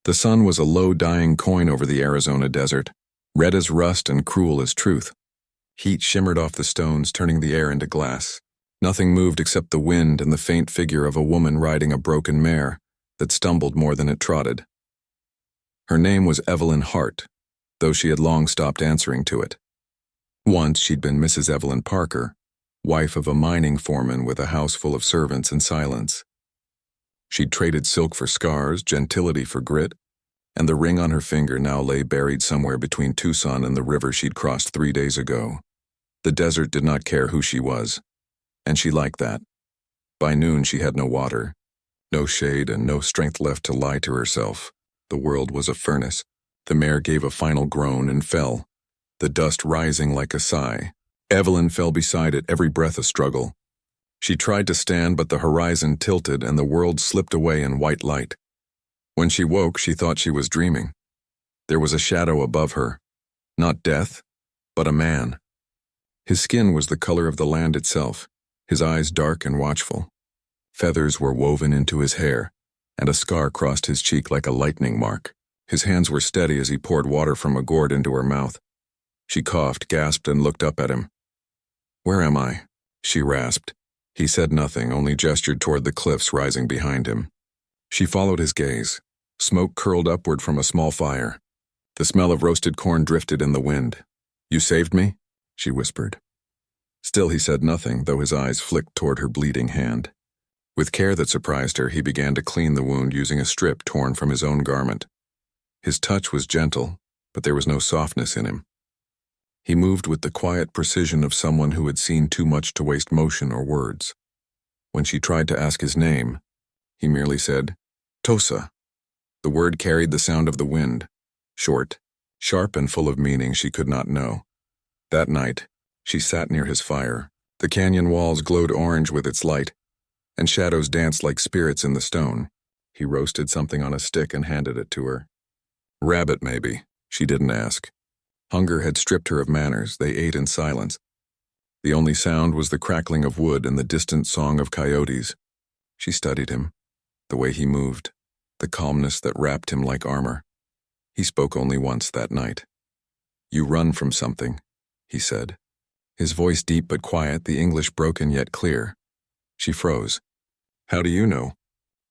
The sun was a low, dying coin over the Arizona desert, red as rust and cruel as truth. Heat shimmered off the stones, turning the air into glass. Nothing moved except the wind and the faint figure of a woman riding a broken mare that stumbled more than it trotted. Her name was Evelyn Hart, though she had long stopped answering to it. Once she'd been Mrs. Evelyn Parker, wife of a mining foreman with a house full of servants and silence. She'd traded silk for scars, gentility for grit, and the ring on her finger now lay buried somewhere between Tucson and the river she'd crossed 3 days ago. The desert did not care who she was, and she liked that. By noon she had no water, no shade, and no strength left to lie to herself. The world was a furnace. The mare gave a final groan and fell, the dust rising like a sigh. Evelyn fell beside it, every breath a struggle. She tried to stand, but the horizon tilted and the world slipped away in white light. When she woke, she thought she was dreaming. There was a shadow above her. Not death, but a man. His skin was the color of the land itself, his eyes dark and watchful. Feathers were woven into his hair, and a scar crossed his cheek like a lightning mark. His hands were steady as he poured water from a gourd into her mouth. She coughed, gasped, and looked up at him. "Where am I?" she rasped. He said nothing, only gestured toward the cliffs rising behind him. She followed his gaze. Smoke curled upward from a small fire. The smell of roasted corn drifted in the wind. "You saved me?" she whispered. Still he said nothing, though his eyes flicked toward her bleeding hand. With care that surprised her, he began to clean the wound using a strip torn from his own garment. His touch was gentle, but there was no softness in him. He moved with the quiet precision of someone who had seen too much to waste motion or words. When she tried to ask his name, he merely said, "Tosa." The word carried the sound of the wind, short, sharp, and full of meaning she could not know. That night, she sat near his fire. The canyon walls glowed orange with its light, and shadows danced like spirits in the stone. He roasted something on a stick and handed it to her. Rabbit, maybe. She didn't ask. Hunger had stripped her of manners. They ate in silence. The only sound was the crackling of wood and the distant song of coyotes. She studied him, the way he moved, the calmness that wrapped him like armor. He spoke only once that night. "You run from something," he said. His voice deep but quiet, the English broken yet clear. She froze. "How do you know?"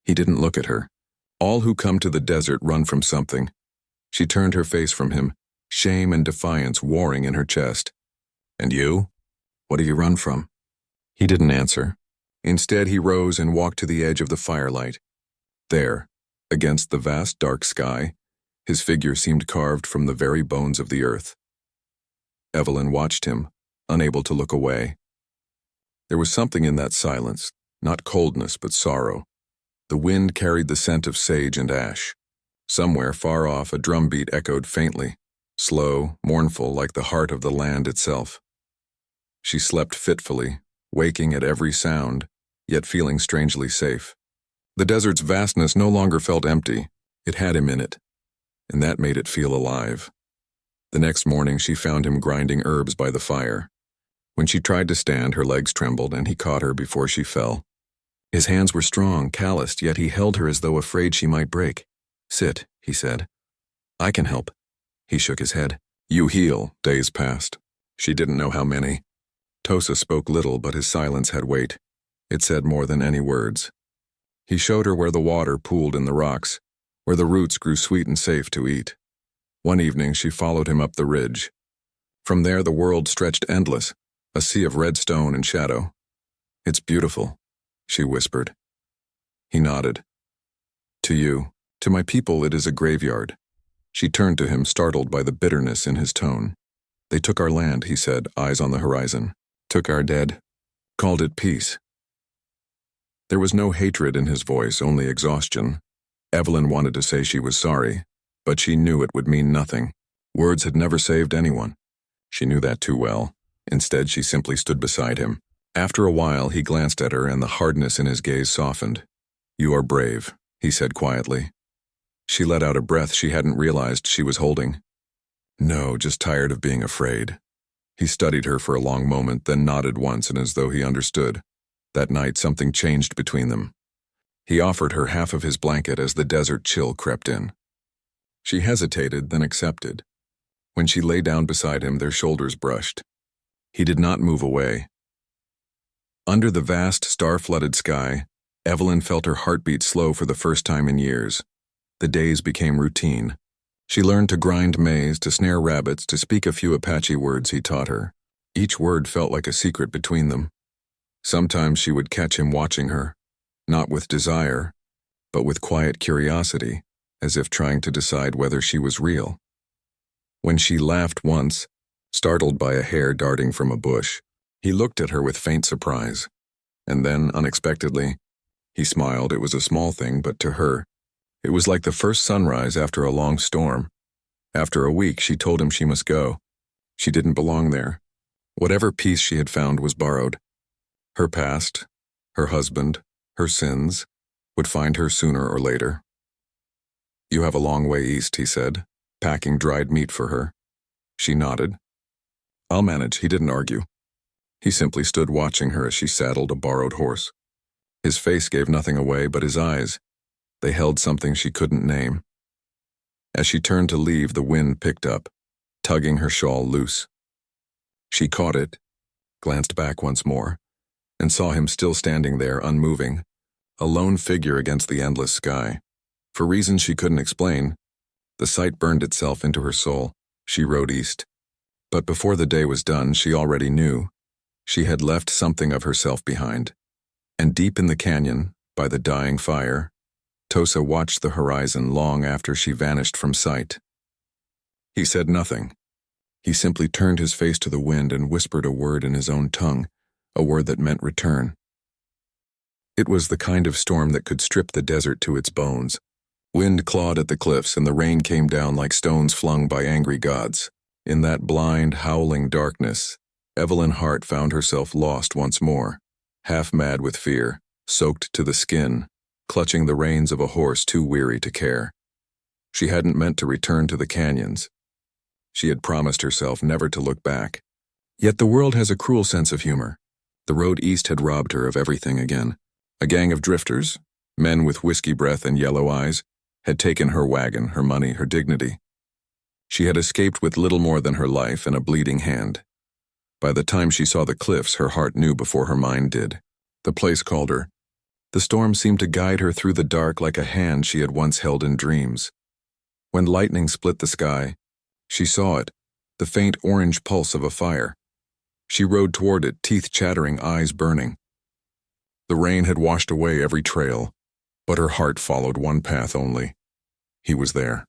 He didn't look at her. "All who come to the desert run from something." She turned her face from him, shame and defiance warring in her chest. "And you? What do you run from?" He didn't answer. Instead, he rose and walked to the edge of the firelight. There, against the vast dark sky, his figure seemed carved from the very bones of the earth. Evelyn watched him, unable to look away. There was something in that silence, not coldness but sorrow. The wind carried the scent of sage and ash. Somewhere far off, a drumbeat echoed faintly, slow, mournful, like the heart of the land itself. She slept fitfully, waking at every sound, yet feeling strangely safe. The desert's vastness no longer felt empty. It had him in it, and that made it feel alive. The next morning, she found him grinding herbs by the fire. When she tried to stand, her legs trembled, and he caught her before she fell. His hands were strong, calloused, yet he held her as though afraid she might break. "Sit," he said. "I can help." He shook his head. "You heal." Days passed. She didn't know how many. Tosa spoke little, but his silence had weight. It said more than any words. He showed her where the water pooled in the rocks, where the roots grew sweet and safe to eat. One evening she followed him up the ridge. From there the world stretched endless, a sea of red stone and shadow. "It's beautiful," she whispered. He nodded. "To you, to my people, it is a graveyard." She turned to him, startled by the bitterness in his tone. "They took our land," he said, eyes on the horizon. "Took our dead. Called it peace." There was no hatred in his voice, only exhaustion. Evelyn wanted to say she was sorry, but she knew it would mean nothing. Words had never saved anyone. She knew that too well. Instead, she simply stood beside him. After a while, he glanced at her, and the hardness in his gaze softened. "You are brave," he said quietly. She let out a breath she hadn't realized she was holding. "No, just tired of being afraid." He studied her for a long moment, then nodded once and as though he understood. That night, something changed between them. He offered her half of his blanket as the desert chill crept in. She hesitated, then accepted. When she lay down beside him, their shoulders brushed. He did not move away. Under the vast, star-flooded sky, Evelyn felt her heartbeat slow for the first time in years. The days became routine. She learned to grind maize, to snare rabbits, to speak a few Apache words he taught her. Each word felt like a secret between them. Sometimes she would catch him watching her, not with desire, but with quiet curiosity, as if trying to decide whether she was real. When she laughed once, startled by a hare darting from a bush, he looked at her with faint surprise. And then, unexpectedly, he smiled. It was a small thing, but to her, it was like the first sunrise after a long storm. After a week, she told him she must go. She didn't belong there. Whatever peace she had found was borrowed. Her past, her husband, her sins, would find her sooner or later. "You have a long way east," he said, packing dried meat for her. She nodded. "I'll manage." He didn't argue. He simply stood watching her as she saddled a borrowed horse. His face gave nothing away, but his eyes, they held something she couldn't name. As she turned to leave, the wind picked up, tugging her shawl loose. She caught it, glanced back once more, and saw him still standing there, unmoving, a lone figure against the endless sky. For reasons she couldn't explain, the sight burned itself into her soul. She rode east. But before the day was done, she already knew. She had left something of herself behind. And deep in the canyon, by the dying fire, Tosa watched the horizon long after she vanished from sight. He said nothing. He simply turned his face to the wind and whispered a word in his own tongue, a word that meant return. It was the kind of storm that could strip the desert to its bones. Wind clawed at the cliffs and the rain came down like stones flung by angry gods. In that blind, howling darkness, Evelyn Hart found herself lost once more, half mad with fear, soaked to the skin, clutching the reins of a horse too weary to care. She hadn't meant to return to the canyons. She had promised herself never to look back. Yet the world has a cruel sense of humor. The road east had robbed her of everything again. A gang of drifters, men with whiskey breath and yellow eyes, had taken her wagon, her money, her dignity. She had escaped with little more than her life and a bleeding hand. By the time she saw the cliffs, her heart knew before her mind did. The place called her. The storm seemed to guide her through the dark like a hand she had once held in dreams. When lightning split the sky, she saw it, the faint orange pulse of a fire. She rode toward it, teeth chattering, eyes burning. The rain had washed away every trail, but her heart followed one path only. He was there.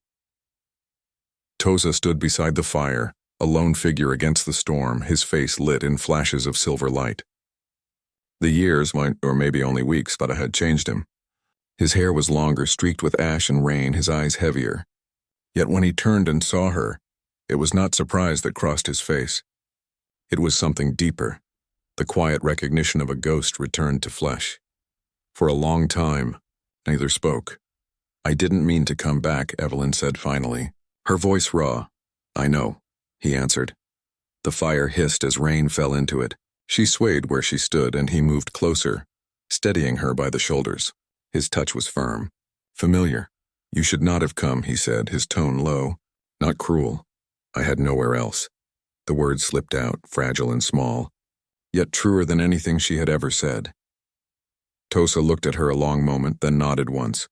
Tosa stood beside the fire, a lone figure against the storm, his face lit in flashes of silver light. The years, or maybe only weeks, but had changed him. His hair was longer, streaked with ash and rain, his eyes heavier. Yet when he turned and saw her, it was not surprise that crossed his face. It was something deeper. The quiet recognition of a ghost returned to flesh. For a long time, neither spoke. "I didn't mean to come back," Evelyn said finally, her voice raw. "I know," he answered. The fire hissed as rain fell into it. She swayed where she stood, and he moved closer, steadying her by the shoulders. His touch was firm, familiar. "You should not have come," he said, his tone low, not cruel. "I had nowhere else." The words slipped out, fragile and small, yet truer than anything she had ever said. Tosa looked at her a long moment, then nodded once.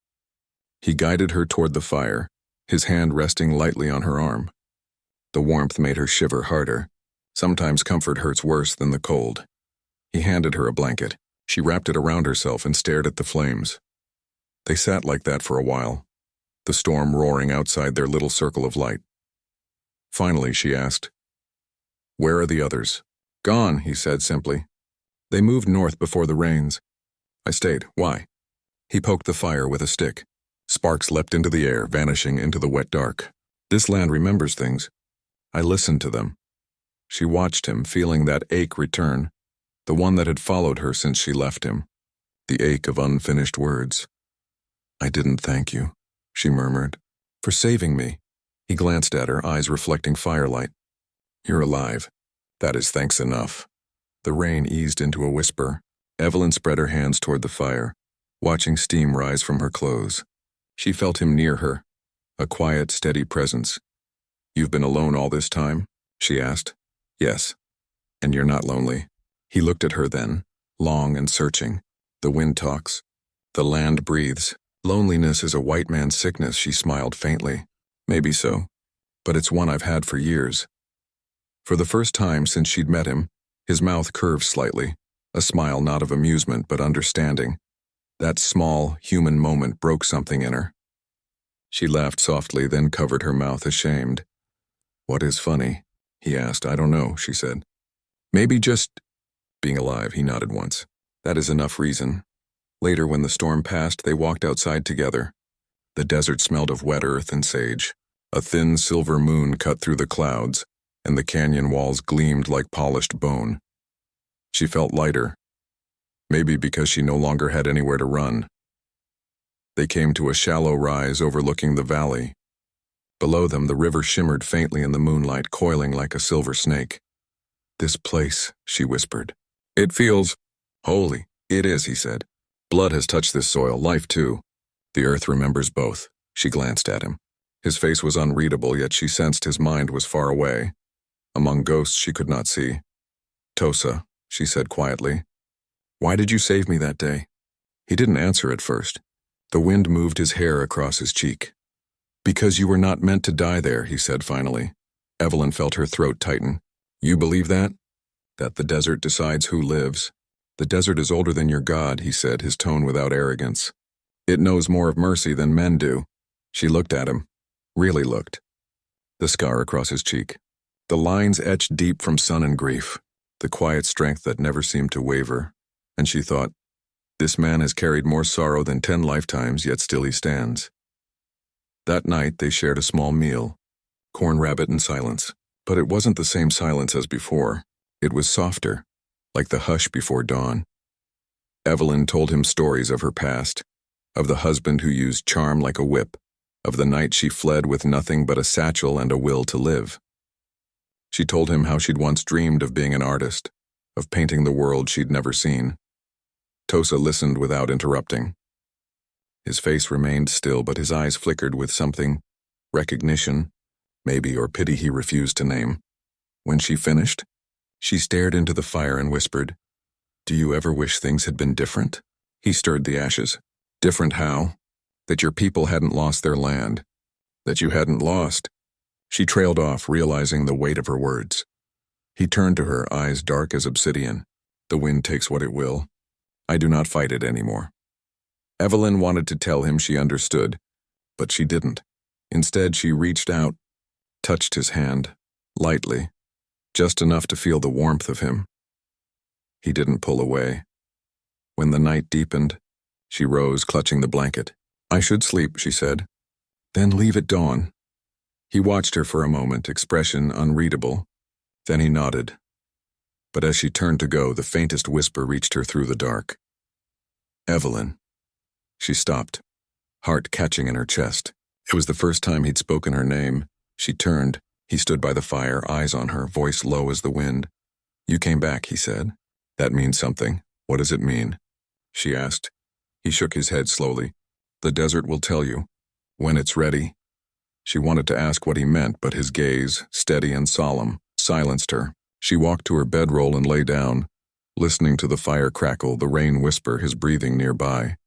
He guided her toward the fire, his hand resting lightly on her arm. The warmth made her shiver harder. Sometimes comfort hurts worse than the cold. He handed her a blanket. She wrapped it around herself and stared at the flames. They sat like that for a while, the storm roaring outside their little circle of light. Finally, she asked, "Where are the others?" "Gone," he said simply. "They moved north before the rains." "I stayed. Why?" He poked the fire with a stick. Sparks leapt into the air, vanishing into the wet dark. "This land remembers things. I listened to them." She watched him, feeling that ache return, the one that had followed her since she left him, the ache of unfinished words. "I didn't thank you," she murmured, "for saving me." He glanced at her, eyes reflecting firelight. "You're alive. That is thanks enough." The rain eased into a whisper. Evelyn spread her hands toward the fire, watching steam rise from her clothes. She felt him near her, a quiet, steady presence. "You've been alone all this time?" she asked. "Yes. And you're not lonely." He looked at her then, long and searching. "The wind talks. The land breathes. Loneliness is a white man's sickness," she smiled faintly. "Maybe so. But it's one I've had for years." For the first time since she'd met him, his mouth curved slightly, a smile not of amusement but understanding. That small, human moment broke something in her. She laughed softly, then covered her mouth, ashamed. "What is funny?" he asked. "I don't know," she said. "Maybe just being alive," he nodded once. "That is enough reason." Later, when the storm passed, they walked outside together. The desert smelled of wet earth and sage. A thin silver moon cut through the clouds, and the canyon walls gleamed like polished bone. She felt lighter, maybe because she no longer had anywhere to run. They came to a shallow rise overlooking the valley. Below them, the river shimmered faintly in the moonlight, coiling like a silver snake. "This place," she whispered. "It feels holy." "It is," he said. "Blood has touched this soil, life too. The earth remembers both." She glanced at him. His face was unreadable, yet she sensed his mind was far away, among ghosts she could not see. "Tosa," she said quietly, "why did you save me that day?" He didn't answer at first. The wind moved his hair across his cheek. "Because you were not meant to die there," he said finally. Evelyn felt her throat tighten. "You believe that? That the desert decides who lives?" "The desert is older than your God," he said, his tone without arrogance. "It knows more of mercy than men do." She looked at him. Really looked. The scar across his cheek. The lines etched deep from sun and grief. The quiet strength that never seemed to waver. And she thought, this man has carried more sorrow than 10 lifetimes, yet still he stands. That night they shared a small meal. Corn rabbit in silence. But it wasn't the same silence as before. It was softer, like the hush before dawn. Evelyn told him stories of her past, of the husband who used charm like a whip, of the night she fled with nothing but a satchel and a will to live. She told him how she'd once dreamed of being an artist, of painting the world she'd never seen. Tosa listened without interrupting. His face remained still, but his eyes flickered with something, recognition, maybe, or pity he refused to name. When she finished, she stared into the fire and whispered, "Do you ever wish things had been different?" He stirred the ashes. "Different how? That your people hadn't lost their land. That you hadn't lost." She trailed off, realizing the weight of her words. He turned to her, eyes dark as obsidian. "The wind takes what it will. I do not fight it anymore." Evelyn wanted to tell him she understood, but she didn't. Instead, she reached out, touched his hand, lightly, just enough to feel the warmth of him. He didn't pull away. When the night deepened, she rose, clutching the blanket. "I should sleep," she said. "Then leave at dawn." He watched her for a moment, expression unreadable. Then he nodded. But as she turned to go, the faintest whisper reached her through the dark. "Evelyn." She stopped, heart catching in her chest. It was the first time he'd spoken her name. She turned. He stood by the fire, eyes on her, voice low as the wind. "You came back," he said. "That means something. What does it mean?" she asked. He shook his head slowly. "The desert will tell you. When it's ready." She wanted to ask what he meant, but his gaze, steady and solemn, silenced her. She walked to her bedroll and lay down, listening to the fire crackle, the rain whisper, his breathing nearby.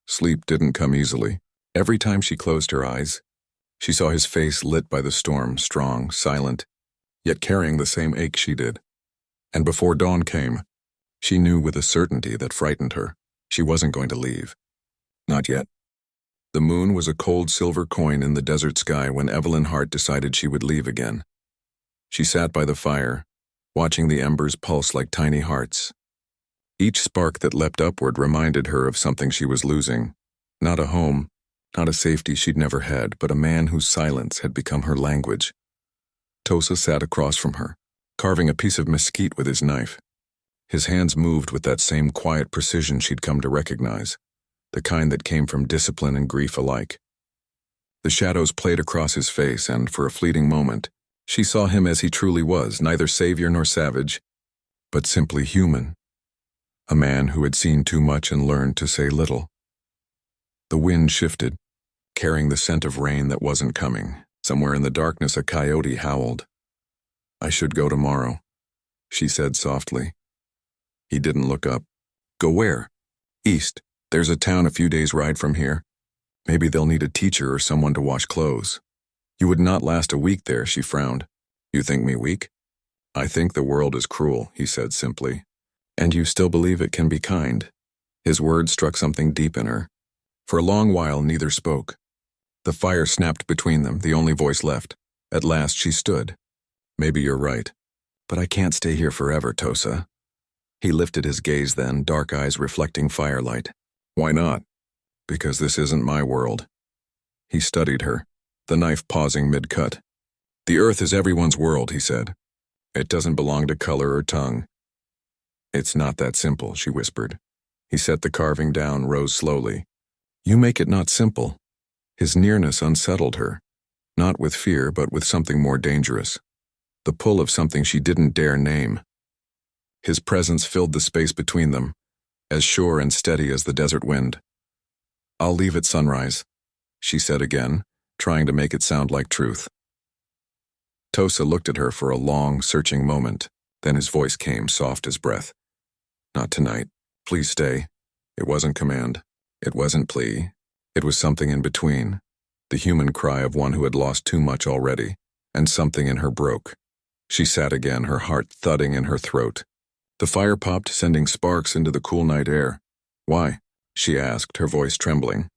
Sleep didn't come easily. Every time she closed her eyes, she saw his face lit by the storm, strong, silent, yet carrying the same ache she did. And before dawn came, she knew with a certainty that frightened her, she wasn't going to leave. Not yet. The moon was a cold silver coin in the desert sky when Evelyn Hart decided she would leave again. She sat by the fire, watching the embers pulse like tiny hearts. Each spark that leapt upward reminded her of something she was losing. Not a home, not a safety she'd never had, but a man whose silence had become her language. Tosa sat across from her, carving a piece of mesquite with his knife. His hands moved with that same quiet precision she'd come to recognize, the kind that came from discipline and grief alike. The shadows played across his face, and for a fleeting moment, she saw him as he truly was, neither savior nor savage, but simply human. A man who had seen too much and learned to say little. The wind shifted. carrying the scent of rain that wasn't coming. Somewhere in the darkness, a coyote howled. "I should go tomorrow," she said softly. He didn't look up. "Go where?" "East. There's a town a few days' ride from here. Maybe they'll need a teacher or someone to wash clothes." "You would not last a week there," she frowned. "You think me weak?" "I think the world is cruel," he said simply. "And you still believe it can be kind?" His words struck something deep in her. For a long while, neither spoke. The fire snapped between them, the only voice left. At last, she stood. "Maybe you're right. But I can't stay here forever, Tosa." He lifted his gaze then, dark eyes reflecting firelight. "Why not?" "Because this isn't my world." He studied her, the knife pausing mid-cut. "The earth is everyone's world," he said. "It doesn't belong to color or tongue." "It's not that simple," she whispered. He set the carving down, rose slowly. "You make it not simple." His nearness unsettled her, not with fear, but with something more dangerous. The pull of something she didn't dare name. His presence filled the space between them, as sure and steady as the desert wind. "I'll leave at sunrise," she said again, trying to make it sound like truth. Tosa looked at her for a long, searching moment, then his voice came, soft as breath. "Not tonight. Please stay." It wasn't command. It wasn't plea. It was something in between. The human cry of one who had lost too much already, and something in her broke. She sat again, her heart thudding in her throat. The fire popped, sending sparks into the cool night air. "Why?" she asked, her voice trembling.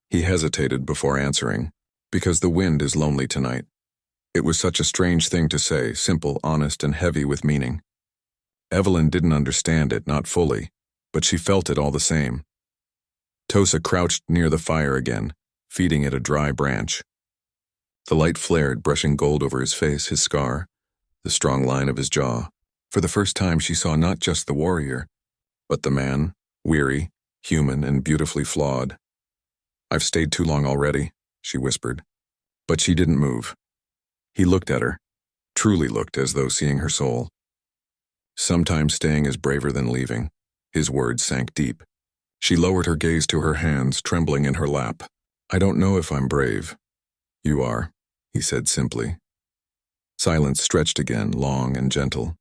He hesitated before answering. "Because the wind is lonely tonight." It was such a strange thing to say, simple, honest, and heavy with meaning. Evelyn didn't understand it, not fully, but she felt it all the same. Tosa crouched near the fire again, feeding it a dry branch. The light flared, brushing gold over his face, his scar, the strong line of his jaw. For the first time she saw not just the warrior, but the man, weary, human, and beautifully flawed. "I've stayed too long already," she whispered. But she didn't move. He looked at her, truly looked as though seeing her soul. "Sometimes staying is braver than leaving." His words sank deep. She lowered her gaze to her hands, trembling in her lap. "I don't know if I'm brave." "You are," he said simply. Silence stretched again, long and gentle.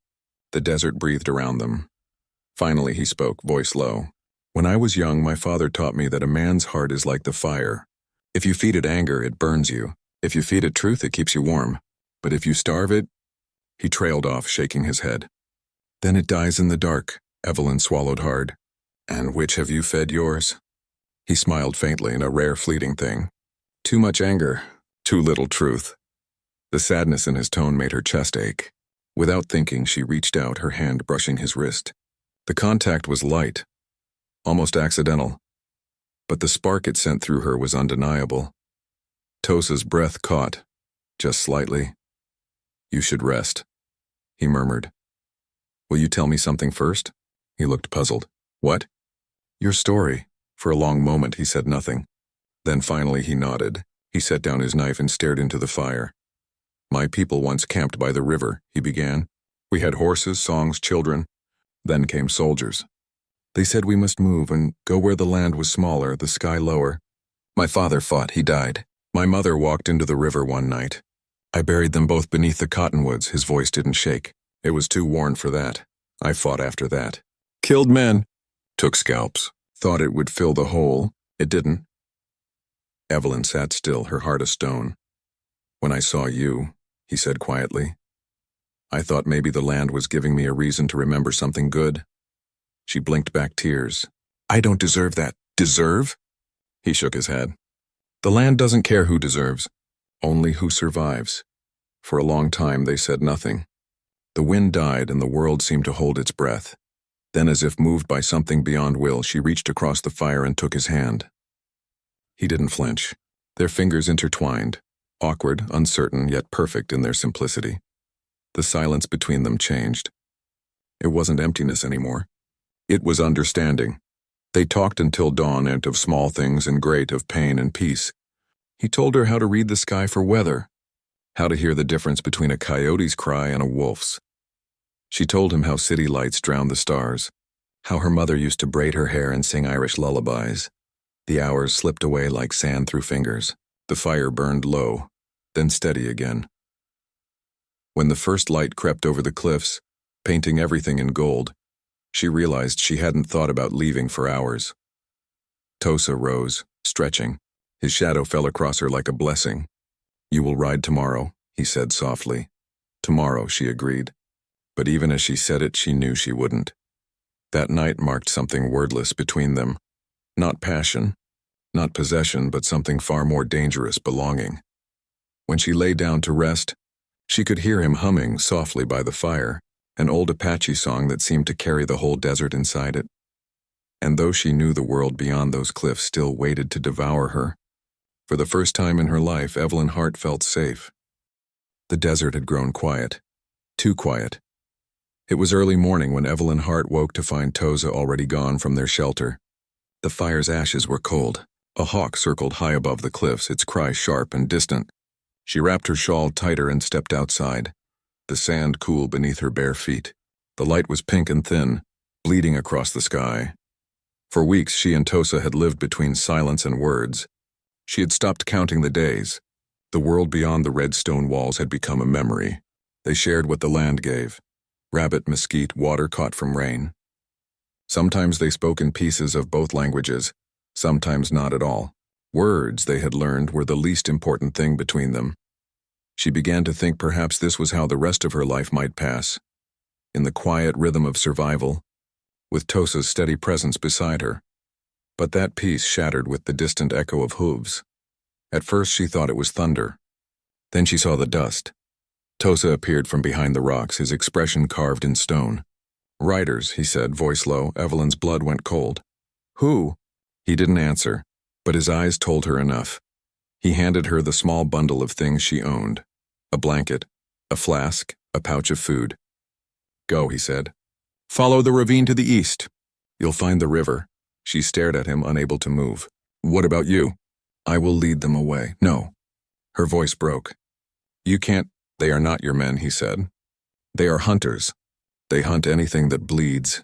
The desert breathed around them. Finally he spoke, voice low. "When I was young, my father taught me that a man's heart is like the fire. If you feed it anger, it burns you. If you feed it truth, it keeps you warm. But if you starve it—" He trailed off, shaking his head. "Then it dies in the dark." Evelyn swallowed hard. "And which have you fed yours?" He smiled faintly, in a rare fleeting thing. "Too much anger, too little truth." The sadness in his tone made her chest ache. Without thinking, she reached out, her hand brushing his wrist. The contact was light, almost accidental, but the spark it sent through her was undeniable. Tosa's breath caught, just slightly. "You should rest," he murmured. "Will you tell me something first?" He looked puzzled. "What?" "Your story." For a long moment he said nothing. Then finally he nodded. He set down his knife and stared into the fire. "My people once camped by the river," he began. "We had horses, songs, children. Then came soldiers. They said we must move and go where the land was smaller, the sky lower. My father fought, he died. My mother walked into the river one night. I buried them both beneath the cottonwoods." His voice didn't shake. "It was too worn for that. I fought after that. Killed men. Took scalps. Thought it would fill the hole. It didn't." Evelyn sat still, her heart a stone. "When I saw you," he said quietly, "I thought maybe the land was giving me a reason to remember something good." She blinked back tears. "I don't deserve that." "Deserve?" He shook his head. "The land doesn't care who deserves, only who survives." For a long time they said nothing. The wind died and the world seemed to hold its breath. Then, as if moved by something beyond will, she reached across the fire and took his hand. He didn't flinch. Their fingers intertwined, awkward, uncertain, yet perfect in their simplicity. The silence between them changed. It wasn't emptiness anymore. It was understanding. They talked until dawn, and of small things and great, of pain and peace. He told her how to read the sky for weather, how to hear the difference between a coyote's cry and a wolf's. She told him how city lights drowned the stars, how her mother used to braid her hair and sing Irish lullabies. The hours slipped away like sand through fingers. The fire burned low, then steady again. When the first light crept over the cliffs, painting everything in gold, she realized she hadn't thought about leaving for hours. Tosa rose, stretching. His shadow fell across her like a blessing. "You will ride tomorrow," he said softly. "Tomorrow," she agreed. But even as she said it, she knew she wouldn't. That night marked something wordless between them. Not passion, not possession, but something far more dangerous, belonging. When she lay down to rest, she could hear him humming softly by the fire, an old Apache song that seemed to carry the whole desert inside it. And though she knew the world beyond those cliffs still waited to devour her, for the first time in her life, Evelyn Hart felt safe. The desert had grown quiet. Too quiet. It was early morning when Evelyn Hart woke to find Tosa already gone from their shelter. The fire's ashes were cold. A hawk circled high above the cliffs, its cry sharp and distant. She wrapped her shawl tighter and stepped outside. The sand cool beneath her bare feet. The light was pink and thin, bleeding across the sky. For weeks, she and Tosa had lived between silence and words. She had stopped counting the days. The world beyond the red stone walls had become a memory. They shared what the land gave. Rabbit, mesquite, water caught from rain. Sometimes they spoke in pieces of both languages, sometimes not at all. Words, they had learned, were the least important thing between them. She began to think perhaps this was how the rest of her life might pass, in the quiet rhythm of survival, with Tosa's steady presence beside her. But that peace shattered with the distant echo of hooves. At first she thought it was thunder. Then she saw the dust. Tosa appeared from behind the rocks, his expression carved in stone. "Riders," he said, voice low. Evelyn's blood went cold. "Who?" He didn't answer, but his eyes told her enough. He handed her the small bundle of things she owned. A blanket, a flask, a pouch of food. "Go," he said. "Follow the ravine to the east. You'll find the river." She stared at him, unable to move. "What about you?" "I will lead them away." "No." Her voice broke. "You can't. They are not your men," he said. "They are hunters. They hunt anything that bleeds."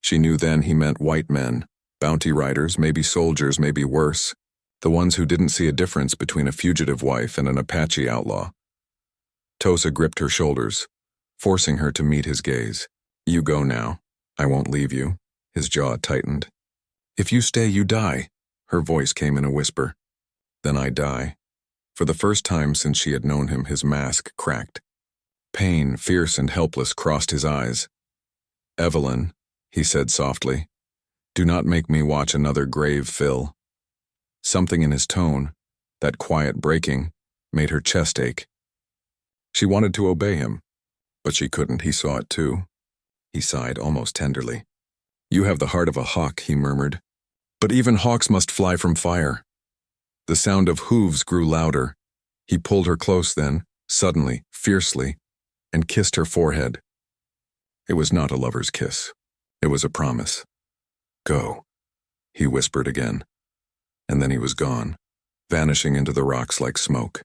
She knew then he meant white men, bounty riders, maybe soldiers, maybe worse, the ones who didn't see a difference between a fugitive wife and an Apache outlaw. Tosa gripped her shoulders, forcing her to meet his gaze. "You go now. I won't leave you." His jaw tightened. "If you stay, you die." Her voice came in a whisper. "Then I die." For the first time since she had known him, his mask cracked. Pain, fierce and helpless, crossed his eyes. "Evelyn," he said softly, "do not make me watch another grave fill." Something in his tone, that quiet breaking, made her chest ache. She wanted to obey him, but she couldn't. He saw it too. He sighed almost tenderly. "You have the heart of a hawk," he murmured. "But even hawks must fly from fire." The sound of hooves grew louder. He pulled her close then, suddenly, fiercely, and kissed her forehead. It was not a lover's kiss. It was a promise. "Go," he whispered again. And then he was gone, vanishing into the rocks like smoke.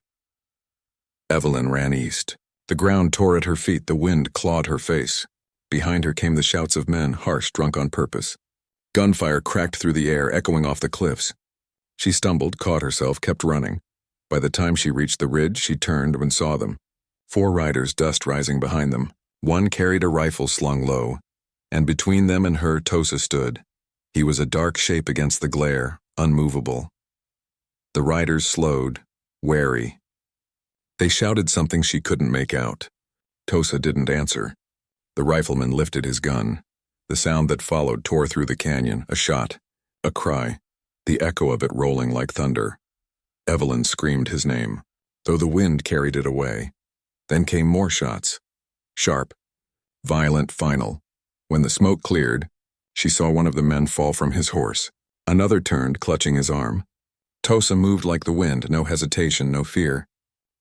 Evelyn ran east. The ground tore at her feet, the wind clawed her face. Behind her came the shouts of men, harsh, drunk on purpose. Gunfire cracked through the air, echoing off the cliffs. She stumbled, caught herself, kept running. By the time she reached the ridge, she turned and saw them. 4 riders, dust rising behind them. One carried a rifle slung low, and between them and her, Tosa stood. He was a dark shape against the glare, unmovable. The riders slowed, wary. They shouted something she couldn't make out. Tosa didn't answer. The rifleman lifted his gun. The sound that followed tore through the canyon, a shot, a cry, the echo of it rolling like thunder. Evelyn screamed his name, though the wind carried it away. Then came more shots. Sharp, violent, final. When the smoke cleared, she saw one of the men fall from his horse. Another turned, clutching his arm. Tosa moved like the wind, no hesitation, no fear.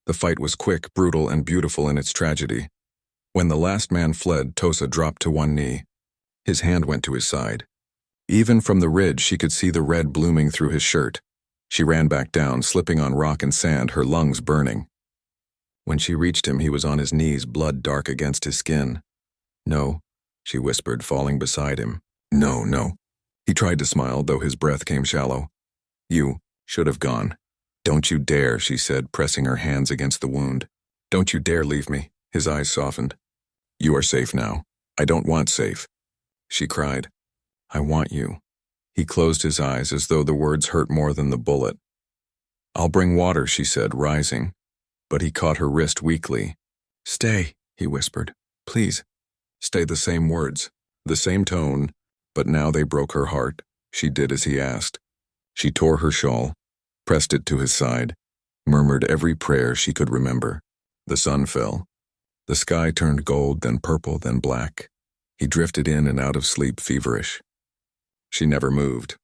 The fight was quick, brutal, and beautiful in its tragedy. When the last man fled, Tosa dropped to one knee. His hand went to his side. Even from the ridge, she could see the red blooming through his shirt. She ran back down, slipping on rock and sand, her lungs burning. When she reached him, he was on his knees, blood dark against his skin. "No," she whispered, falling beside him. "No, no." He tried to smile, though his breath came shallow. You should have gone. Don't you dare, she said, pressing her hands against the wound. Don't you dare leave me. His eyes softened. You are safe now. I don't want safe, she cried. I want you. He closed his eyes as though the words hurt more than the bullet. I'll bring water, she said, rising. But he caught her wrist weakly. Stay, he whispered. Please. Stay. The same words, the same tone, but now they broke her heart. She did as he asked. She tore her shawl, pressed it to his side, murmured every prayer she could remember. The sun fell. The sky turned gold, then purple, then black. He drifted in and out of sleep, feverish. She never moved.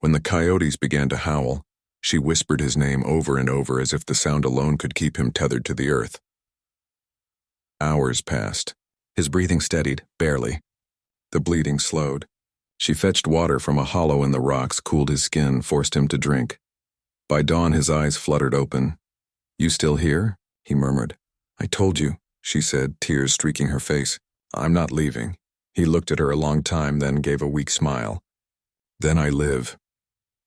When the coyotes began to howl, she whispered his name over and over as if the sound alone could keep him tethered to the earth. Hours passed. His breathing steadied, barely. The bleeding slowed. She fetched water from a hollow in the rocks, cooled his skin, forced him to drink. By dawn, his eyes fluttered open. You still here? He murmured. I told you, she said, tears streaking her face. I'm not leaving. He looked at her a long time, then gave a weak smile. Then I live.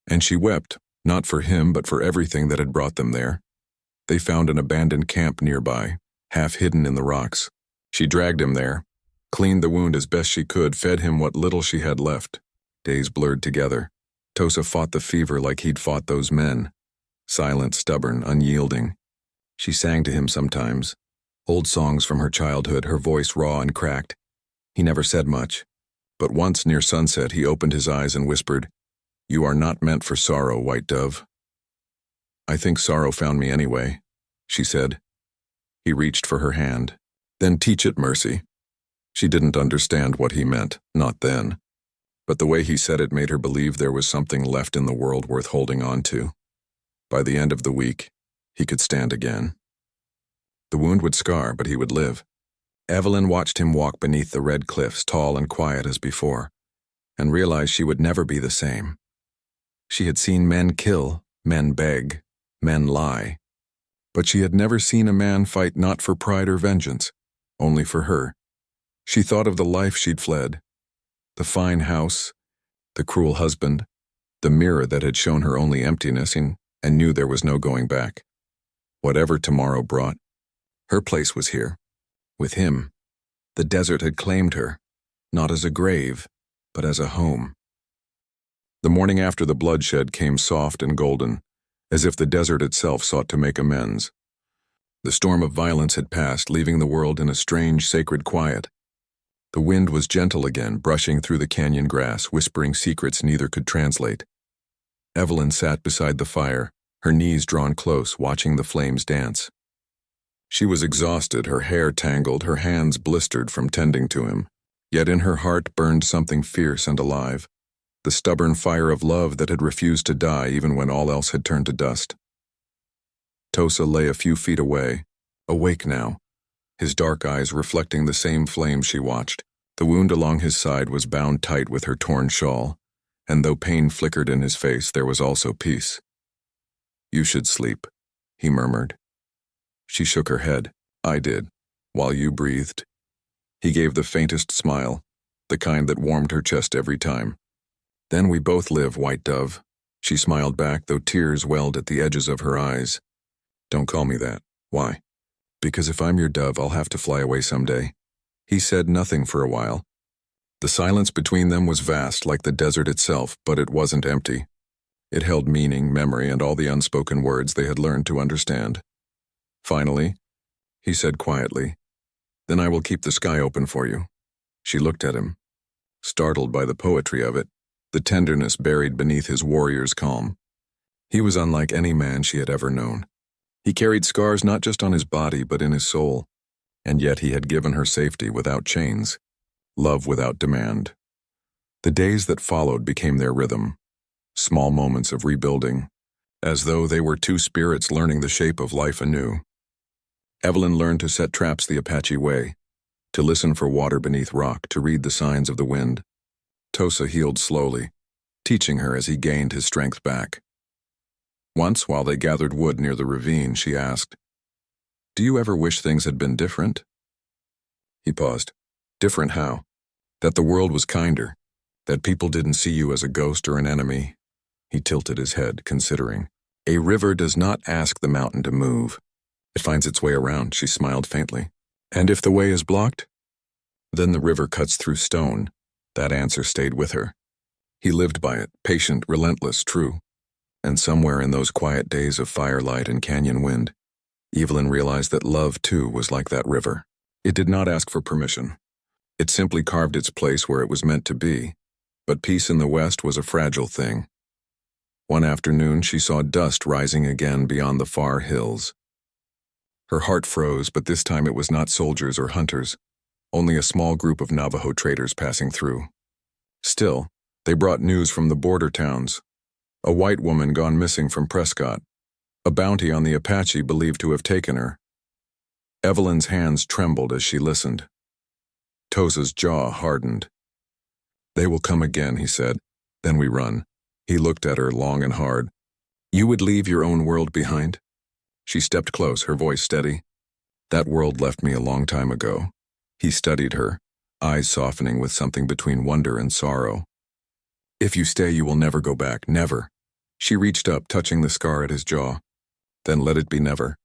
And she wept, not for him, but for everything that had brought them there. They found an abandoned camp nearby, half hidden in the rocks. She dragged him there, cleaned the wound as best she could, fed him what little she had left. Days blurred together. Tosa fought the fever like he'd fought those men. Silent, stubborn, unyielding. She sang to him sometimes. Old songs from her childhood, her voice raw and cracked. He never said much. But once, near sunset, he opened his eyes and whispered, You are not meant for sorrow, white dove. I think sorrow found me anyway, she said. He reached for her hand. Then teach it mercy. She didn't understand what he meant, not then. But the way he said it made her believe there was something left in the world worth holding on to. By the end of the week, he could stand again. The wound would scar, but he would live. Evelyn watched him walk beneath the red cliffs, tall and quiet as before, and realized she would never be the same. She had seen men kill, men beg, men lie. But she had never seen a man fight not for pride or vengeance, only for her. She thought of the life she'd fled, the fine house, the cruel husband, the mirror that had shown her only emptiness, and knew there was no going back. Whatever tomorrow brought, her place was here, with him. The desert had claimed her, not as a grave, but as a home. The morning after the bloodshed came soft and golden, as if the desert itself sought to make amends. The storm of violence had passed, leaving the world in a strange, sacred quiet. The wind was gentle again, brushing through the canyon grass, whispering secrets neither could translate. Evelyn sat beside the fire, her knees drawn close, watching the flames dance. She was exhausted, her hair tangled, her hands blistered from tending to him. Yet in her heart burned something fierce and alive, the stubborn fire of love that had refused to die even when all else had turned to dust. Tosa lay a few feet away, awake now, his dark eyes reflecting the same flame she watched. The wound along his side was bound tight with her torn shawl, and though pain flickered in his face, there was also peace. You should sleep, he murmured. She shook her head. I did, while you breathed. He gave the faintest smile, the kind that warmed her chest every time. Then we both live, white dove. She smiled back, though tears welled at the edges of her eyes. Don't call me that. Why? Because if I'm your dove, I'll have to fly away someday. He said nothing for a while. The silence between them was vast, like the desert itself, but it wasn't empty. It held meaning, memory, and all the unspoken words they had learned to understand. Finally, he said quietly, Then I will keep the sky open for you. She looked at him, startled by the poetry of it, the tenderness buried beneath his warrior's calm. He was unlike any man she had ever known. He carried scars not just on his body but in his soul, and yet he had given her safety without chains, love without demand. The days that followed became their rhythm, small moments of rebuilding, as though they were two spirits learning the shape of life anew. Evelyn learned to set traps the Apache way, to listen for water beneath rock, to read the signs of the wind. Tosa healed slowly, teaching her as he gained his strength back. Once, while they gathered wood near the ravine, she asked, Do you ever wish things had been different? He paused. Different how? That the world was kinder, that people didn't see you as a ghost or an enemy, He tilted his head, considering. A river does not ask the mountain to move. It finds its way around, she smiled faintly. And if the way is blocked? Then the river cuts through stone. That answer stayed with her. He lived by it, patient, relentless, true. And somewhere in those quiet days of firelight and canyon wind, Evelyn realized that love, too, was like that river. It did not ask for permission. It simply carved its place where it was meant to be. But peace in the West was a fragile thing. One afternoon, she saw dust rising again beyond the far hills. Her heart froze, but this time it was not soldiers or hunters, only a small group of Navajo traders passing through. Still, they brought news from the border towns. A white woman gone missing from Prescott. A bounty on the Apache believed to have taken her. Evelyn's hands trembled as she listened. Tosa's jaw hardened. They will come again, he said. Then we run. He looked at her long and hard. You would leave your own world behind? She stepped close, her voice steady. That world left me a long time ago. He studied her, eyes softening with something between wonder and sorrow. If you stay, you will never go back, never. She reached up, touching the scar at his jaw. Then let it be never.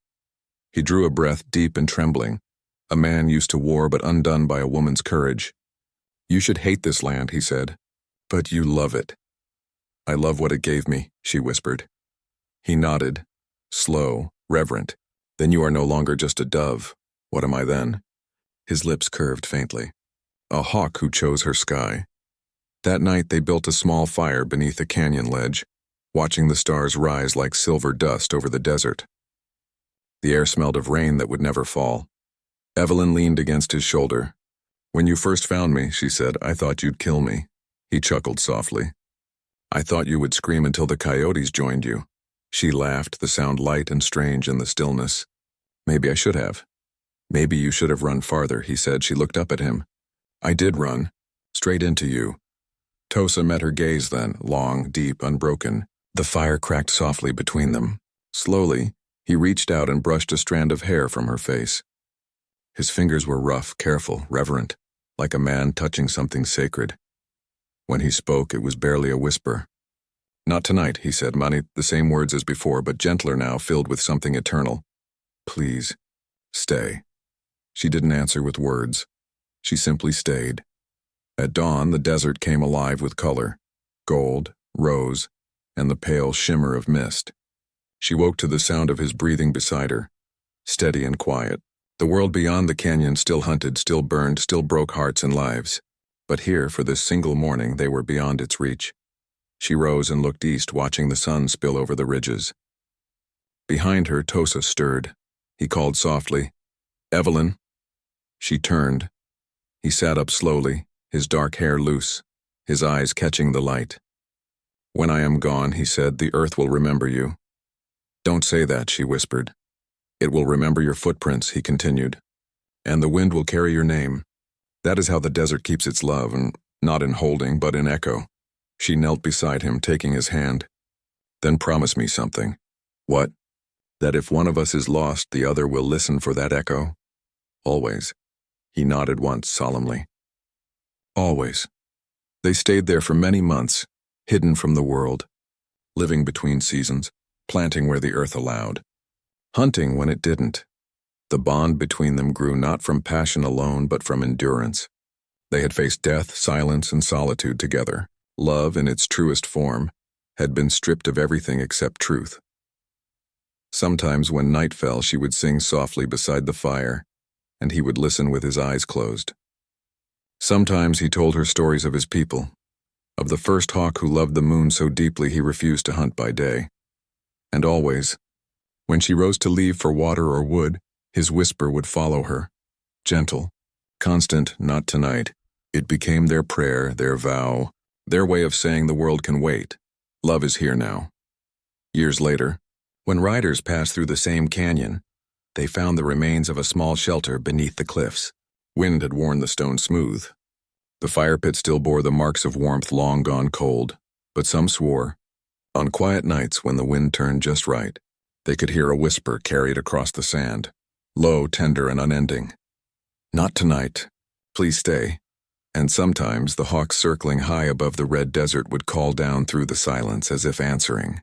He drew a breath, deep and trembling. A man used to war but undone by a woman's courage. You should hate this land, he said. But you love it. I love what it gave me, she whispered. He nodded, slow, reverent. Then you are no longer just a dove. What am I then? His lips curved faintly. A hawk who chose her sky. That night they built a small fire beneath a canyon ledge, watching the stars rise like silver dust over the desert. The air smelled of rain that would never fall. Evelyn leaned against his shoulder. When you first found me, she said, I thought you'd kill me. He chuckled softly. I thought you would scream until the coyotes joined you. She laughed, the sound light and strange in the stillness. Maybe I should have. Maybe you should have run farther, he said. She looked up at him. I did run. Straight into you. Tosa met her gaze then, long, deep, unbroken. The fire cracked softly between them. Slowly, he reached out and brushed a strand of hair from her face. His fingers were rough, careful, reverent, like a man touching something sacred. When he spoke, it was barely a whisper. Not tonight, he said, Mani, the same words as before, but gentler now, filled with something eternal. Please, stay. She didn't answer with words. She simply stayed. At dawn, the desert came alive with color, gold, rose, and the pale shimmer of mist. She woke to the sound of his breathing beside her, steady and quiet. The world beyond the canyon still hunted, still burned, still broke hearts and lives. But here, for this single morning, they were beyond its reach. She rose and looked east, watching the sun spill over the ridges. Behind her, Tosa stirred. He called softly, Evelyn. She turned. He sat up slowly, his dark hair loose, his eyes catching the light. When I am gone, he said, the earth will remember you. Don't say that, she whispered. It will remember your footprints, he continued. And the wind will carry your name. That is how the desert keeps its love, and not in holding, but in echo. She knelt beside him, taking his hand. Then promise me something. What? That if one of us is lost, the other will listen for that echo? Always. He nodded once, solemnly. Always. They stayed there for many months, hidden from the world, living between seasons, planting where the earth allowed, hunting when it didn't. The bond between them grew not from passion alone, but from endurance. They had faced death, silence, and solitude together. Love, in its truest form, had been stripped of everything except truth. Sometimes when night fell, she would sing softly beside the fire, and he would listen with his eyes closed. Sometimes he told her stories of his people, of the first hawk who loved the moon so deeply he refused to hunt by day. And always, when she rose to leave for water or wood, his whisper would follow her, gentle, constant, not tonight. It became their prayer, their vow, their way of saying the world can wait. Love is here now. Years later, when riders passed through the same canyon, they found the remains of a small shelter beneath the cliffs. Wind had worn the stone smooth. The fire pit still bore the marks of warmth long gone cold, but some swore, on quiet nights when the wind turned just right, they could hear a whisper carried across the sand, low, tender, and unending. Not tonight. Please stay. And sometimes the hawk circling high above the red desert would call down through the silence as if answering.